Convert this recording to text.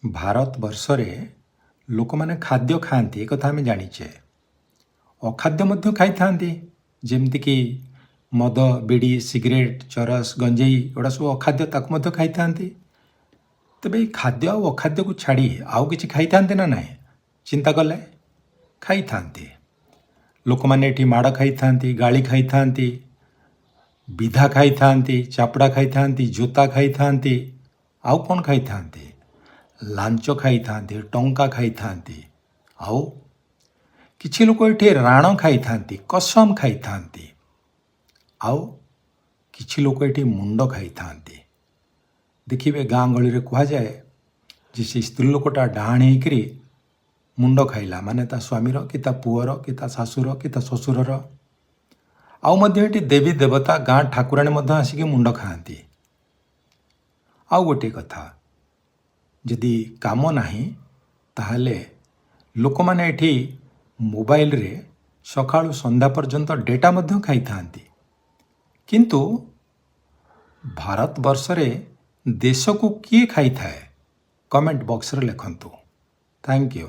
भारत वर्षरे लोक मैंने खाद्य खाती एक कथा आम जाचे अखाद्य खाई था जमती कि मद बीड़ी सिगरेट चरस गंजेई एड़ा सब अखाद्य ताकू खाई था तेरे खाद्य आ अखाद्य को छाड़ी आउ कि खाई था ना ना चिंता कले खाई था लोक मैंने माड़ खाई था गाड़ी खाई था विधा खाई था चापड़ा खाई था जोता खाई था आउ कौन खाई था लांच खाई था टंका खाई था आउ किछि लोक ये राण खाई था कसम खाई था आउ किछि लोक ये मुंड खाई था देखिए गाँ गली कह जाए जे से स्त्री लोकटा डाण होकर मुंड खाइला माने ता स्वामीर कि ता पुअर कि ता शाशुर कि ता शशुरर आउ मध्य ये देवी देवता गाँ ठाकुराणी आसिक मुंड खाती आउ गोटे कथा जदि काम नाही ताहले लोक माने एठी मोबाइल रे सकाळु संध्या पर्यंत डेटा मध्य खाई थांती किंतु भारत वर्ष रे देश को किए खाई थाए कमेंट बॉक्स रे लिखंतु। Thank you.